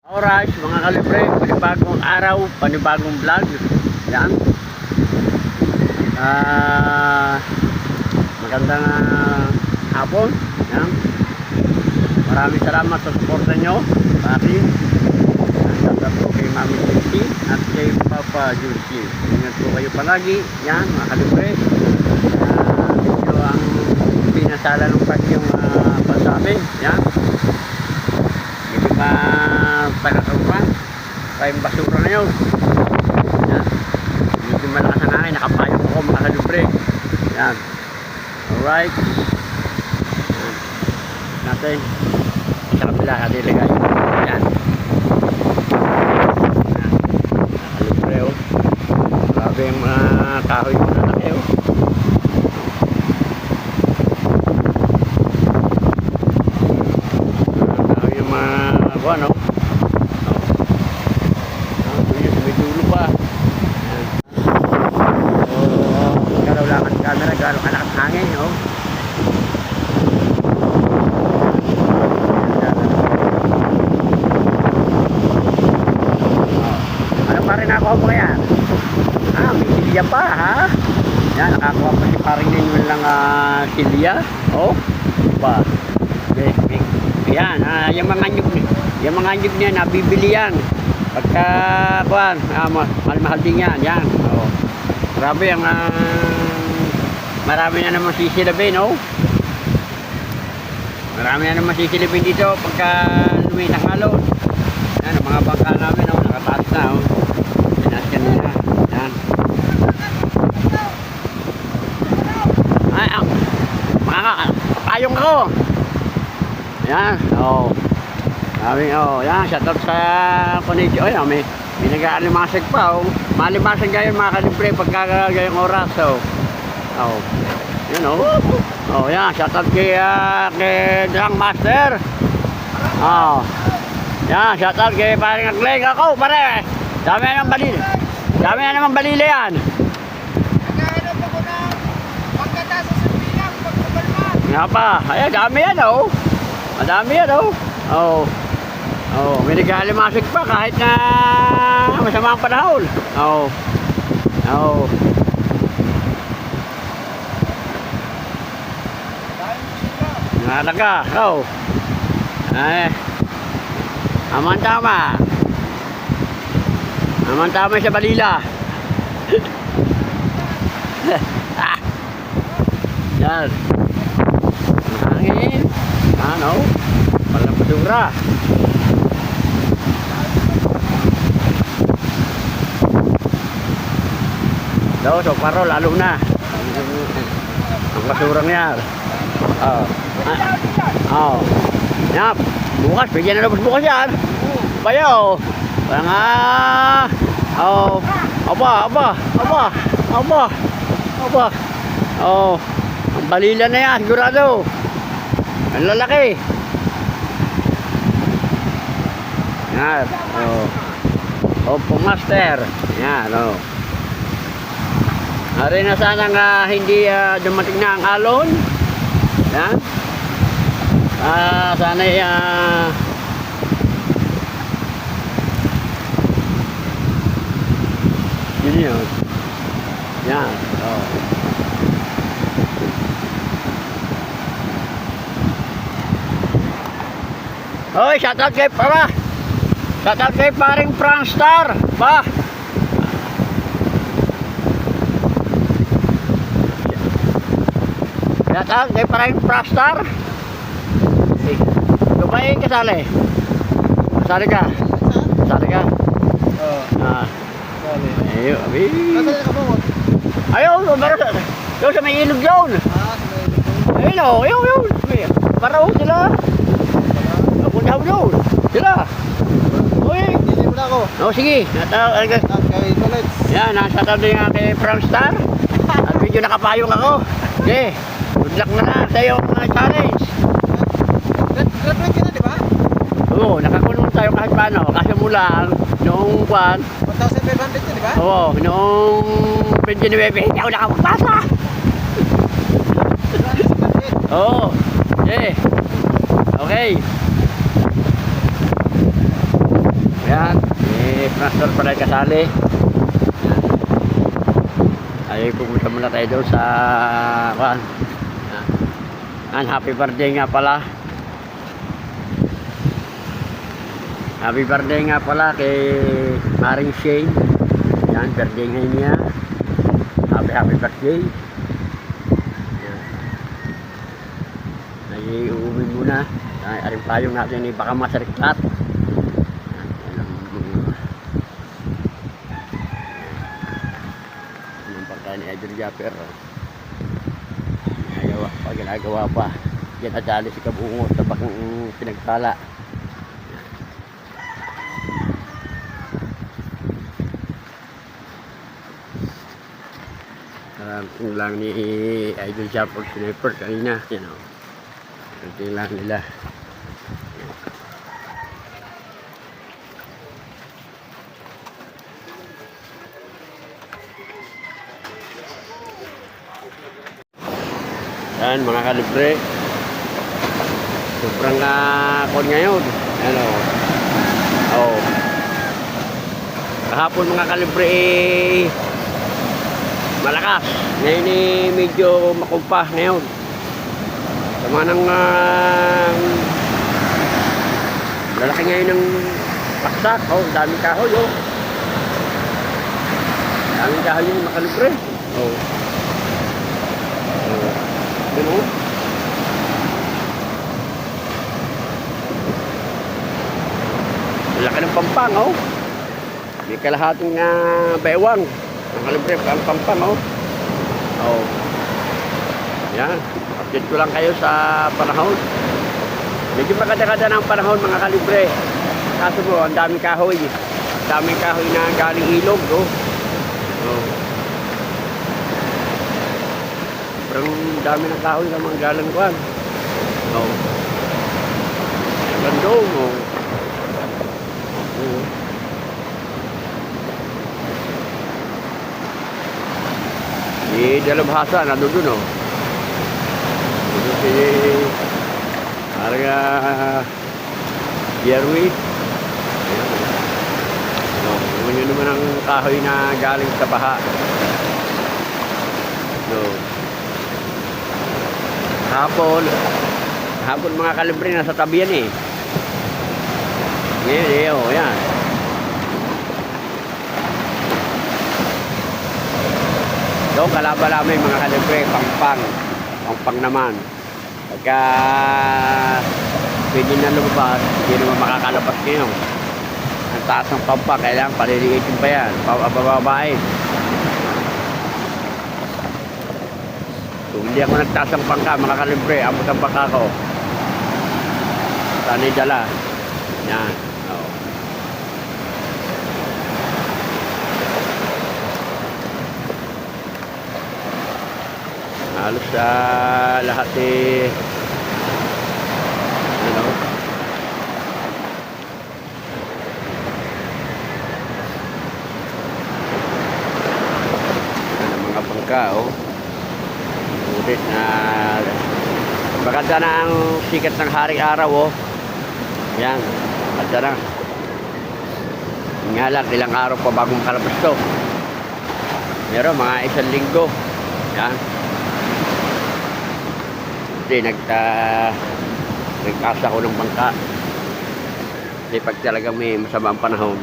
Alright, mga kalibre, panibagong araw, panibagong vlog. Yan. Magandang hapon. Yan. Maraming salamat sa suporta nyo sa akin. Shoutout po kay Mami Juicy at kay Papa Juicy. Ingat po kayo palagi. Yan, mga kalibre. Medyo ang pinasala ng pagyong sa amin. Yan. Medyo pagkakarupan. Kayong basura na yun. Yan. Medyo malakas ang hangin. Nakapayong ako mga kalibre. Yan. Alright. Yan. Natin. Sa kabila natin ilagay. Yan. Kalibre oh. Grabe yung mga kahoy mo na laki oh. Kahoy yung mga buwan oh. Dulo pa. Galaw lang ang camera, galaw ka lakas hangin oh. Ano pa rin ako ba yan? May silya pa ha? Yan, nakakuha pa si paring ninyo lang silya oh. Ba? Yan, yung mga nyug niya nabibili yan pagka kuhan, mahal din yan. Yan oh. Grabe ang marami na naman sisilabin oh. Marami na naman sisilabin dito pagka lumitang alon. Yan ang mga bangka namin oh, nakataas na oh. Pinasyan nila. Yan. Ay, mga payong ako. Yan oh. Sabi oh, yan, shoutout sa connection. Oh, yan, may nag-aalimasag pa oh. Maalimasag ngayon mga kalibre pagka gayong oras oh. Oh. Yan oh. Oh, yan, shoutout kay Drang Master. Oh. Yan, shoutout kay paring Agleg ako, pare. Dami na ng balil. Dami na naman balila yan. Naghahanap ako ng pagkata sa Sambilang, pagkabalman. Nga pa, ay dami yan oh. Madami yan oh. Oh. Oh, may nag-aalimasig pa kahit na masama ang panahon. Oh. Oh. Nalaga, oh. Ay. Aman tama. Aman tama sa balila. Ah. Yan. Hangin. Ano? Walang basura. Daw, so paro lalo na. Ang basurang yan. Oh. Oh. Yap. Bukas, bigyan na labas bukas yan. Bayo. Nga. Oh. Aba. Oh. Ang balila na yan, sigurado. Ang lalaki. Yan. Oh. Opo Master. Yan, oh. Ari na sana nga hindi dumating na ang alon. Yan. Sana yun. Yan. Oh. Hoy, shoutout kay Papa. Shoutout kay paring Prangstar. Ba. Shoutout kay paring Prangstar. Ito ba yung kasali? Kasali ka? Kasali ka? Oo. Kasali. Ayun, abi. Kasali ka po? Ayun, doon sa may ilog yun. Ayun o, yun. Paraw sila. Napunta ako doon. Sila. Uy. Hindi mo na ako. O, sige. Kawin ulit. Yan, nasa tabi nga kay Prangstar. At medyo nakapayong ako. Okay. Good luck na sa iyong challenge. Graduate ka na, di ba? Oo, nakakulong tayo kahit paano. Kasi mula noong buwan. 1,500 na, di ba? Oo, noong 29, hindi ako nakapagpasa. Oo. Okay. Okay. transfer pa kayo kasali. Yan. Ay, pumunta muna tayo doon sa kuan. Yan. Happy birthday nga pala. Happy birthday nga pala kay Maring Shane. Yan, birthday ngayon niya. Happy birthday. Yan. Ay, uuwi muna. Ay, aring payong natin ni baka masariklat. Yan, yan ang pagkain ni Idol Japper. Ginagawa pa. Yan adali si Kabungo sa bakang pinagtala. Kung lang ni Idol Japper sniper kanina. Yan o. Kunting lang nila. Yan mga kalibre. Sobrang kon ngayon. Ano? Oh. Kahapon mga kalibre malakas. Ngayon medyo makumpa ngayon. Sama ng lalaki ngayon ng paksak. Oh, daming kahoy oh. Daming kahoy yung mga kalibre. Oh. Oh. Ano? Laki ng pampang, oh. May kalahating baywang. Ang kalibre, ang pampang, oh. Oh. Yan. Update ko lang kayo sa panahon. Medyo makada-kada ng panahon, mga kalibre. Kaso po, ang daming kahoy. Ang daming kahoy na galing ilog, oh. Oh. Sobrang dami ng kahoy na mga galang kuwan. Oh. Bandong, oh. Oh. Di dalabhasa, nandun dun, oh. Dito si Arga Jerwy. Ayan. Oh. Naman yun naman ang kahoy na galing sa baha. No. Hapon mga kalibre nasa tabi yan eh. Ngayon oh, yan. Doon kalaban namin mga kalibre, pampang naman. Pagka pwede na lumabas, hindi naman makakalabas ngayon. Ang taas ng pampang, kailangan paliliitin pa yan, pabababain. Kung hindi ako nagtaas ng pangka, mga kalibre, abot ang baka ko. Sana'y dala. Yan. Oh. Halos sa lahat eh. Ano? Yan ang mga pangka, oh. Ulit na maganda na ang sikat ng haring araw, oh. Yan, maganda na. Nga lang, ilang araw pa bagong kalabas to. Meron mga 1 linggo. Yan. Kasi nagkasa ko ng bangka. Kasi pag talagang may masama ang panahon,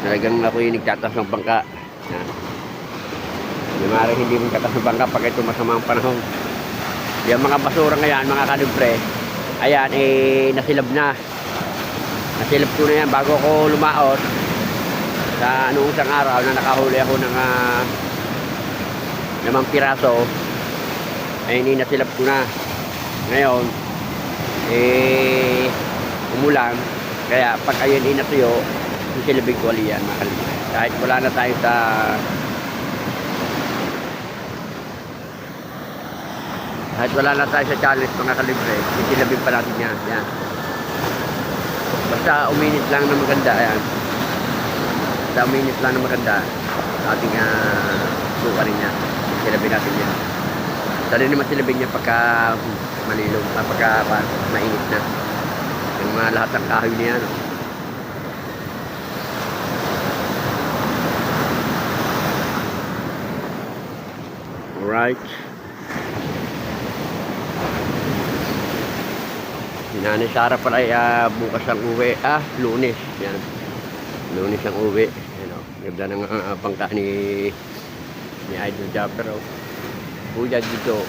talagang ako yung nagtatas ng bangka. Yan. Maaaring hindi mo katas ng bangka pag ito masama ang panahon. Yung mga basura ngayon, mga kalibre, ayan, nasilab na. Nasilab ko na yan bago ko lumaot. Sa noong isang araw na nakahuli ako ng 5 piraso, ay nasilab ko na. Ngayon, umulan, kaya pag ayun natuyo, sisilabig ko ulit yan, mga kalibre. Kahit wala na tayo sa challenge, mga kalibre, sisilabig pa natin yan. Yan. Basta uminit lang na maganda, ayan. Basta uminit lang na maganda, ating sukarin niya. Silabin natin yan. Dali naman silabin niya pagka malilong, pagka mainit na. Yung mga lahat ng kahoy niya, no? Alright. Si Nanay Sara pala ay bukas ang uwi. Lunes. Yan. Lunes ang uwi. Yan, o. Ganda ng bangka ni Idol Japper. O. Kuya dito.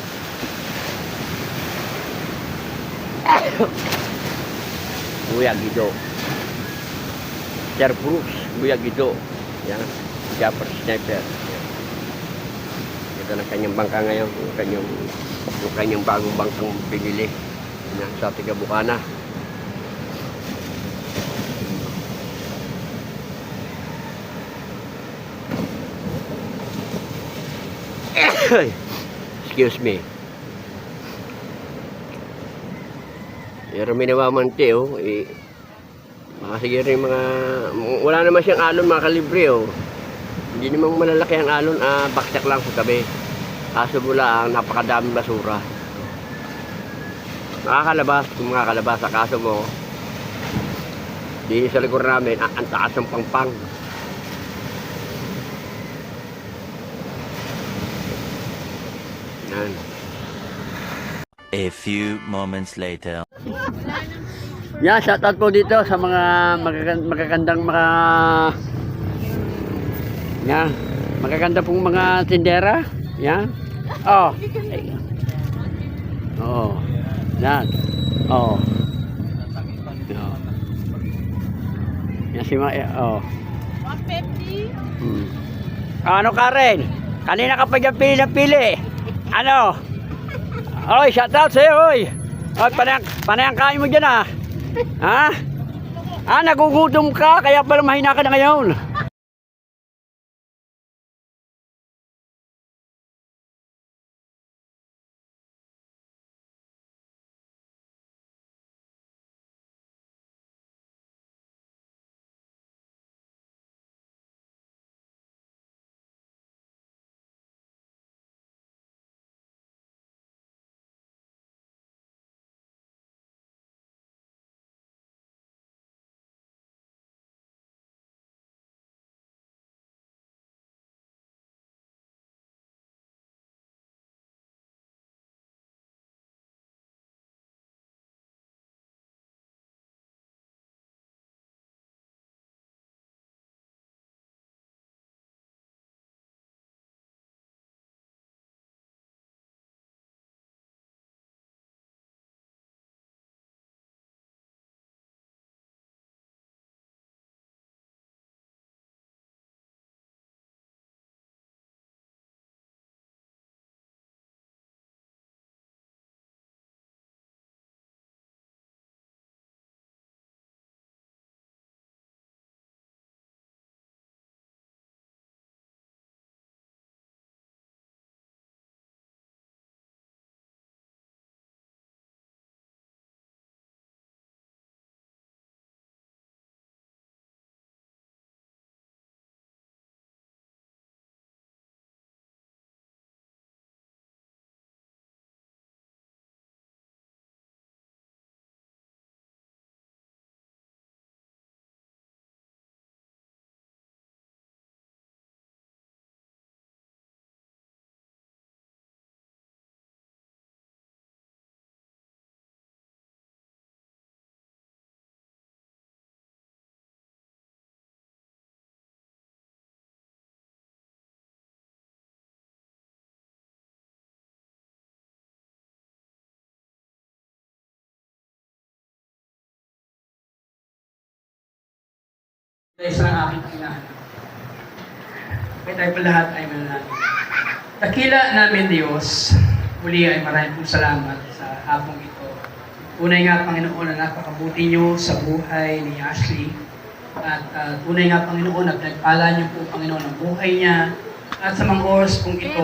Kuya Gido. Sir Bruce, Kuya Gido. Yan. Japper Sniper. Yan. Ito na kanyang bangka ngayon. Yung kanyang bagong bangkang pinili. Yan, sa Tiga Bukana. Excuse me. Pero may namamante, oh. Mga sige rin mga... Wala naman siyang alon, mga kalibre, oh. Hindi naman malalaki ang alon, baksak lang sa tabi. Kaso mula ang napakadaming basura. Makakalabas, kung makakalabas sa kaso mo, di sa likod namin, ang taas ng pangpang. Yan. A few moments later. Yan, shoutout po dito sa mga magagandang mga... Yan, magaganda pong mga tindera. Yan. Oh. Oh. Yan. Oh. Yan si oh. 150. Ano Karen? Kanina ka pa dyan pili ng pili. Ano? Oy, shoutout sa'yo, oy. Oy, panayang kain mo dyan, ah. Ha? Nagugutom ka, kaya pala mahina ka na ngayon. Isa ang aking hinahanap. Kaya tayo po lahat ay manalangin. Dakila namin Diyos, muli ay maraming pong salamat sa hapong ito. Tunay nga Panginoon na napakabuti niyo sa buhay ni Ashley. At tunay nga Panginoon na pinagpala niyo po Panginoon ang buhay niya. At sa mga oras pong ito,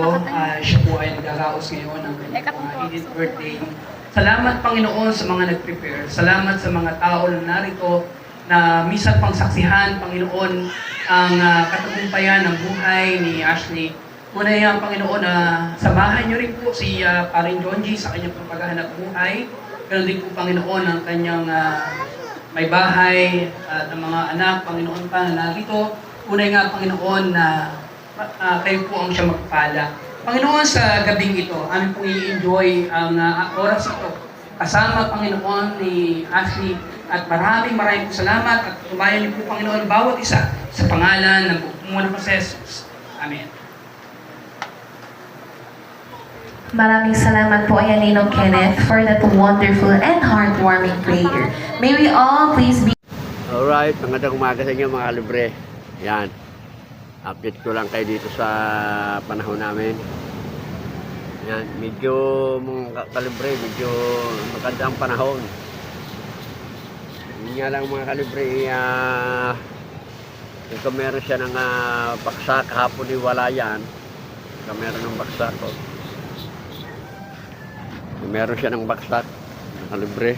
siya po ay nagdaraos ngayon ng kanyang 80th birthday. Salamat Panginoon sa mga nag-prepare. Salamat sa mga tao na narito na minsan pang saksihan, Panginoon, ang katagumpayan ng buhay ni Ashley. Tunay nga, Panginoon, na samahan niyo rin po si Paring Jonji sa kanyang paghahanap buhay. Ganun din po, Panginoon, ang kanyang may bahay at ang mga anak, Panginoon pa na narito. Unay nga, Panginoon, na kayo po ang siya magpala. Panginoon, sa gabing ito, amin pong i-enjoy ang oras ito. Kasama, Panginoon, ni Ashley. At maraming po salamat at tumayan niyo po, Panginoon, bawat isa sa pangalan ng Panginoon ko sa Jesus. Amen. Maraming salamat po, Ayan Ninong Kenneth, for that wonderful and heartwarming prayer. May we all please be... Alright, magandang umaga sa inyo mga kalibre. Yan. Update ko lang kayo dito sa panahon namin. Yan, medyo mga kalibre, medyo magandang panahon. Yun nga lang mga kalibre, kung meron siya ng baksak, kahapon wala yan. Kung meron ng baksak, kung meron siya ng baksak, mga kalibre.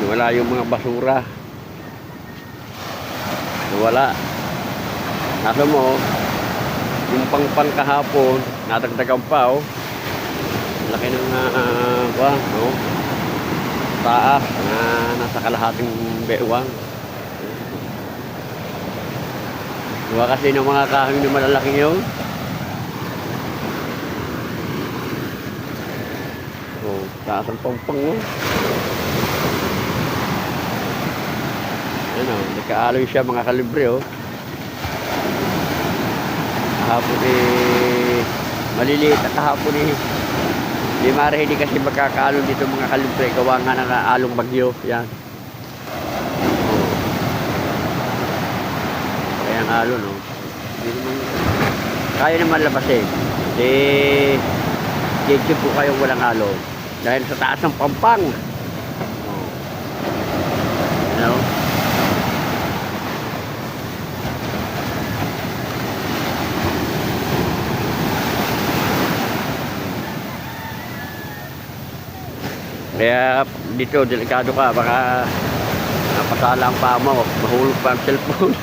Wala yung mga basura. Wala. Nasa mo, yung pang kahapon, natagdagan pa, laki ng taas na nasa kalahating bewang. Diba kasi ng mga kahoy na malalaki yun? Taas ang pangpang mo. Ano, nagkaaloy siya mga kalibre, Kahapon maliliit at kahapon di marahili kasi magkakaalon dito mga kalibre, gawa nga ng along bagyo. Yan. Kaya ang alon, hindi naman kaya naman labasin. Medyo po kayong walang alon dahil sa taas ng pampang. Ano? Kaya dito, delikado ka, baka napasala ang paa mo, mahulog pa ang cellphone.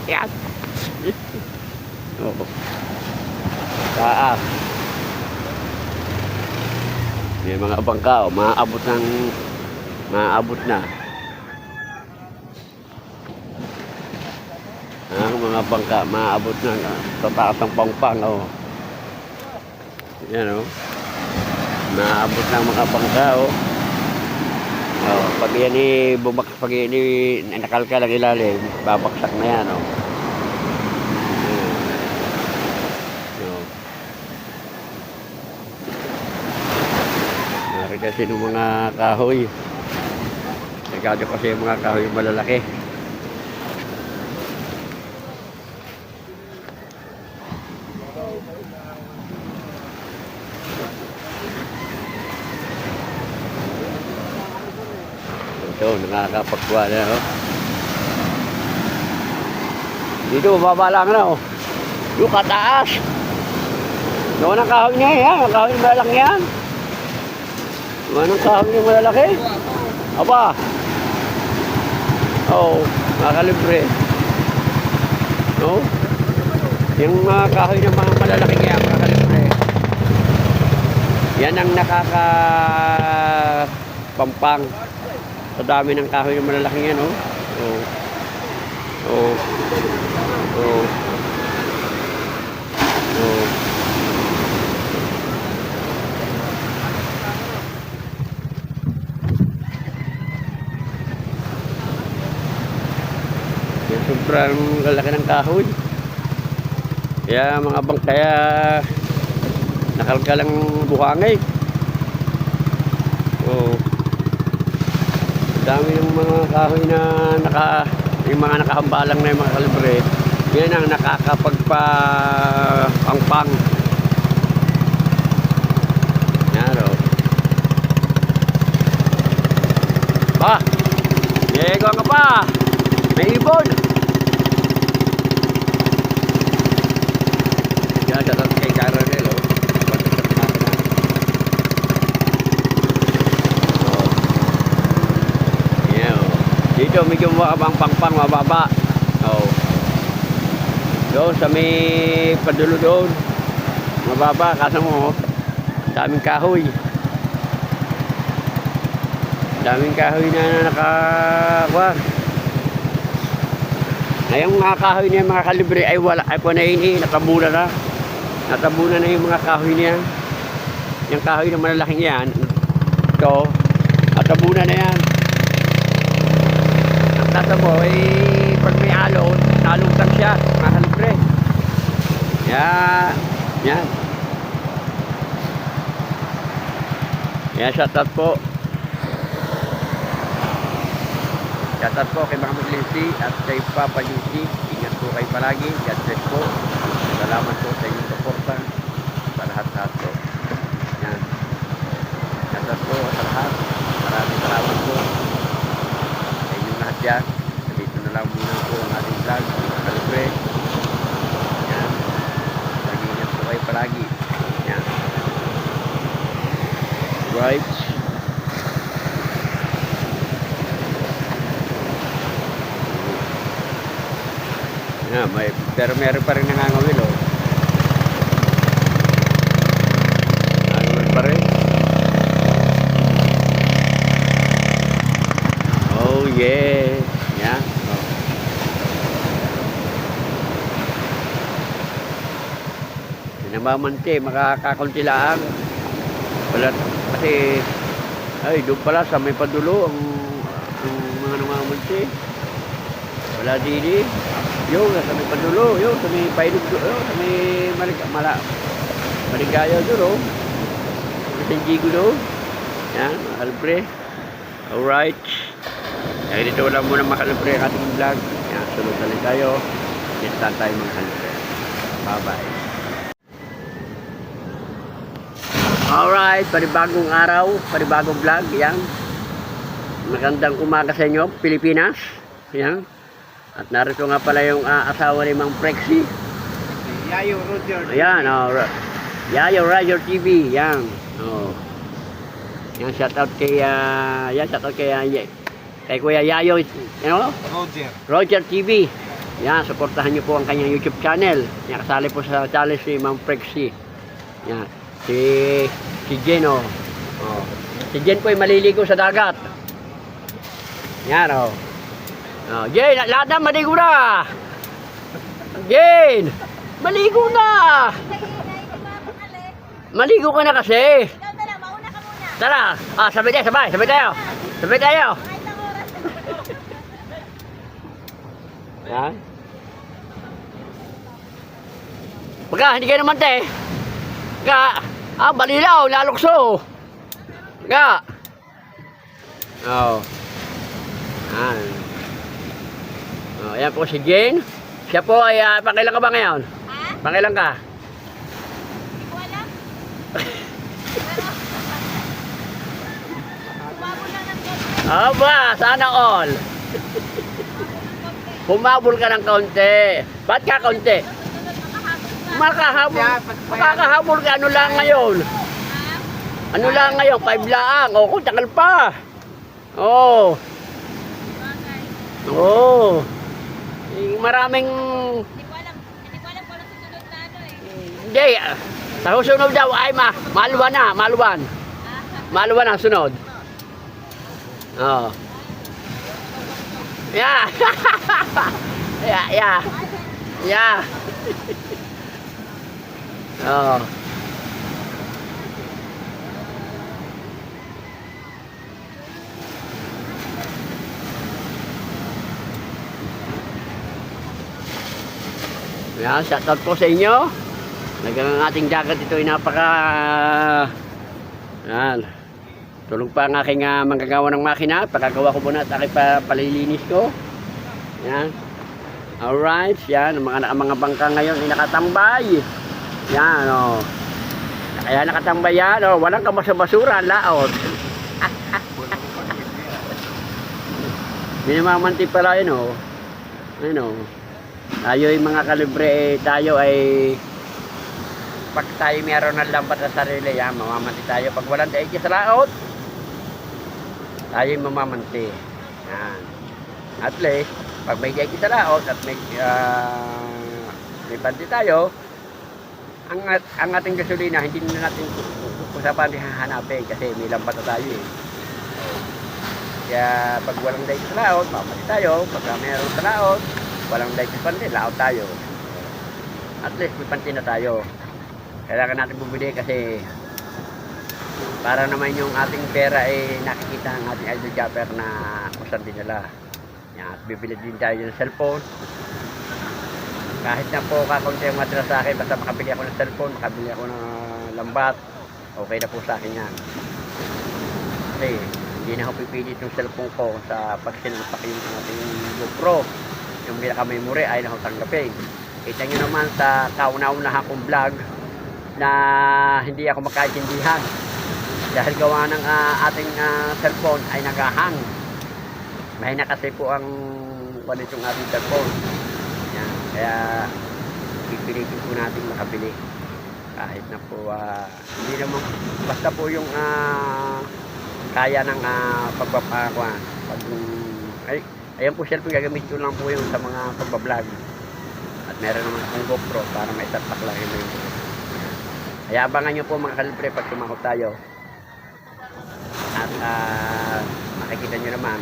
Yan. Oo. Taas. May mga bangka, maaabot na. Ang mga bangka, maaabot na sa taas ng pangpang, Yan, naabot ng mga bangka, pag yan pag yan nakalka lang ilalim, babaksak na yan, kasi ng mga kahoy, nagkado kasi yung mga kahoy malalaki. Ito, nakakapagkuha na, Dito, mababa lang na, Yung kataas. Doon ang kahoy niya, yan. Ang kahoy malalaki yan. Doon ang kahoy niya malalaki. Aba. Nakakalibre. Yung mga kahoy ng mga malalaki yan, nakakalibre. Yan ang nakakapampang. Sa dami ng kahoy ng malalaking yan, Sobrang lalaki ng kahoy. Kaya mga bangkaya nakalgalang buhangay. Dami ng mga kahoy na yung mga nakahambalang na yung mga kalibre. Yan ang nakakapagpangpang. Yan, Diego ka pa! May ibon! Yan, sa kay Caronel, Dito, medyo mababang pangpang, mababa. Doon, sa may padulo doon. Mababa, kasi mo, Daming kahoy. Daming kahoy na nakakuha. Ngayong mga kahoy niya, mga kalibre, ay wala. Ay na ini, natabuna na. Natabuna na yung mga kahoy niya. Yung kahoy na malalaking yan. Ito, natabuna na yan. Ang kasa mo, pag may alon, nalugtang siya, mga kalibre. Yan. Yan. Yan, shoutout po. Shoutout po kay Mama Lindsay at kay Papa Lindsay. Ingat po kayo palagi. God bless po. Salamat po sa inyong suporta sa lahat-lahat po. Yan. Shoutout po sa lahat. Maraming salamat po sa inyong lahat yan. Dito na lang muna po ang ating vlog. Kalibre. Yan. Mag-ingat po kayo palagi. Yan. Right. Yeah, pero meron pa rin nangangawil, oh. Nangangawil pa rin. Oh, yeah. Yeah. Oh. Pinamamante, makakakunti lang. Wala, kasi, ay, doon pala sa may padulo ang mga namamante. Wala dini. Yung sa may padulo, yung sa may pailog doon, sa may Maligaya doon, sa San Diego doon. Yan, mga kalibre. Alright. Kaya dito lang muna mga kalibre ang ating vlog. Yan, sunod na rin tayo. Yan tayo mga kalibre. Bye-bye. Alright, panibagong araw, panibagong vlog. Yan. Magandang umaga sa inyo, Pilipinas. Yan. At narito nga pala yung asawa ni Mang Prexy. Yayo Roger. Ayan, Yayo Roger TV. Yan. Oh. Yan, shoutout kay shoutout kay Kuya Yayo, Roger TV. Yan, suportahan niyo po ang kanyang YouTube channel. Yan, kasali po sa challenge si Mang Prexy. Yan. Si Jen, oh. Si Jen po ay maliligo sa dagat. Yan, oh. Oh, Jen, lahat na, maligo na! Jen! Maligo na! Maligo ka na kasi! Tara! Sabay tayo, sabay! Sabay tayo! Sabay tayo! Yan. Baga, hindi kayo naman te! Baga! Balilaw! Lalukso! Baga! Oh. Yan. Oh, ayan po si Jane. Siya po ay pangilan ka ba ngayon? Ha? Pangilan ka? Hindi ko alam. Humabol lang ng konti. Aba, sana all. Humabol ka ng kaunti. Ba't ka kaunti? Makakahabol ka. Ano lang ngayon? Ano lang ngayon? 5 lang. O, kung takal pa. Oh. Oh. Maraming Hindi ko alam kung ano susunod na ano eh. hindi. Sa susunod daw ay maluwan na, maluwan. Maluwan ang sunod. Oh. Yeah. Yeah. Oh. Yan, shoutout po sa inyo. Ang ating dagat ito ay napaka yan. Tulong pa ang aking manggagawa ng makina. Pagkagawa ko muna at aking palilinis ko. Yan. Alright, yan. Ang mga bangka ngayon ay nakatambay. Yan, oh. Kaya nakatambay yan, oh. Walang kabasa-basura, laot. Minamamanti pala yun, oh. Ayun, oh. Tayo yung mga kalibre, tayo ay pag tayo meron ng lambat sa sarili, yan, mamamanti tayo. Pag walang daig sa laot, tayo yung mamamanti. Yan. At least, pag may daig sa laot at may panti tayo, ang ating gasolina, hindi na natin kung saan pa natin hahanapin kasi may lambat na tayo eh. Kaya pag walang dahil sa laot, mapalit tayo. Pagka mayroon sa laot, walang dahil sa pantin, laot tayo. At least may pantin na tayo. Kailangan natin bumili kasi para naman yung ating pera ay nakikita ng ating idol jumper na kusan din nila. Yan, at bibili din tayo ng cellphone. Kahit na po kakunti ang matira sa akin, basta makabili ako ng cellphone, makabili ako ng lambat, okay na po sa akin yan. Kasi hindi na ako pipilit yung cellphone ko sa pagsinampak yung ating GoPro. Yung pinaka-memory ay na ako tanggapin. Kita nyo naman sa kauna-unahan kong vlog na hindi ako makaintindihan. Dahil gawa ng ating cellphone ay nagahang. Mahina kasi po ang itong ating cellphone. Yan. Kaya pipilitin po natin makabili. Kahit na po hindi naman basta po yung kaya ng pagpapakwa. Ayan po cellphone, gagamit ko lang po yung sa mga pagbablog. At meron naman akong GoPro para may tatak lang yun. Kaya abangan nyo po mga kalibre pag sumahot tayo. At makikita nyo naman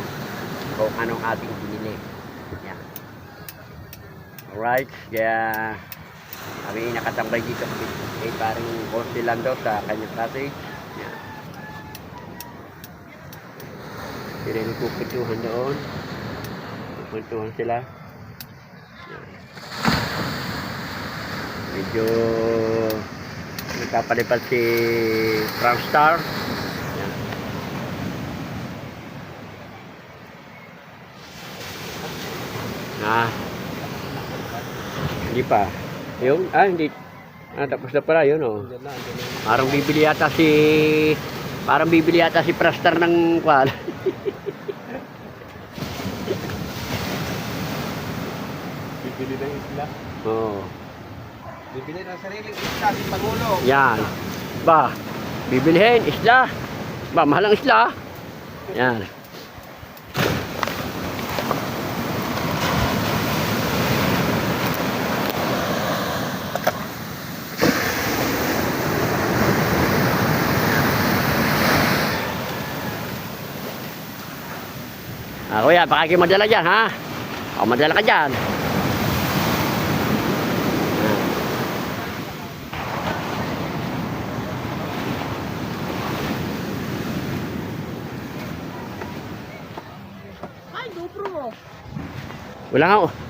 kung anong ating binili. Yan. Alright, kaya kami nakatambay dito kay paring Consilando sa kanyang cottage. Yan. Sila nagpupituhan doon. Pupituhan sila. Yan. Medyo nagkapalipad si Franstar. Yan. Hindi pa. Yung, hindi. Tapos na pala yun, oh. Parang bibili yata si Franstar ng kwal. Bibili ng isla. Oo. Bibili ng sariling isla si Pangulo. Yan. Ba, bibilihin, isla. Ba, mahal ang isla. Yan. Kuya, baka kayo madala dyan, ha? O, madala ka dyan.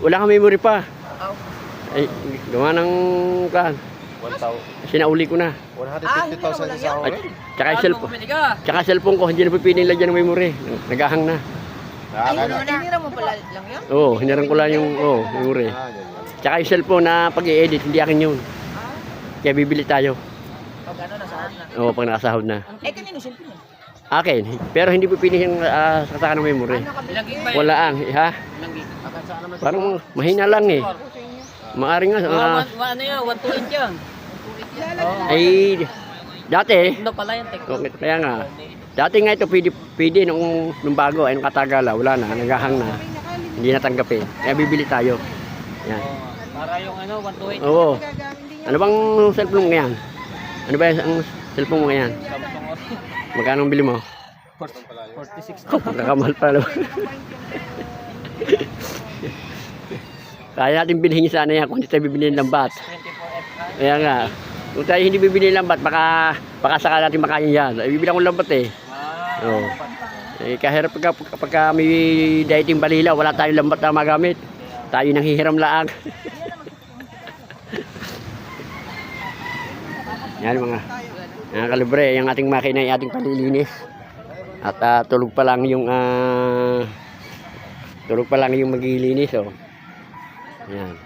Wala kang memory pa. Ay, gawa ng kan. 1,000. Sinauli ko na. 150,000 sa At oil. tsaka cellphone ko, hindi na pipiling lagyan ng memory. Nagahang na. Hinira mo pala lang yun? Oo, hinarang ko lang yung memory. Tsaka yung cellphone na pag-i-edit, hindi akin yun. Kaya bibili tayo. Pag ano, nasahod na. Oo, pag nakasahod na. Kanino cellphone mo? Akin, pero hindi pipiling yung saksakan ng memory. Ilang gig ba yun? Wala ang, ha? Ilang gig? Parang mahina lang eh. Maaring nga. Ano yan? 128 yan. Ay, dati, Ano pala yan? kaya nga, dati nga ito pwede nung bago, ay nung katagala, wala na, nagahang na. Hindi natanggapin. Kaya bibili tayo. Yan. Para yung ano, 128. Oo. Ano bang cellphone mo ngayon? Ano ba ang cellphone mo ngayon? Magkano ang bili mo? 46. Nakakamahal pa naman. Kaya natin bilhin sana yan kung hindi tayo bibili ng lambat. 24F. Kaya nga, kung tayo hindi bibili ng lambat, baka saka natin makain yan. Bibili akong lambat eh. Oo. Kahirap pagka may dieting balila, wala tayong lambat na magamit. Tayo nang hihiram laang. Yan mga kalibre, yung ating makina ay ating palilinis. At tulog pa lang yung maglilinis, oh. Yan.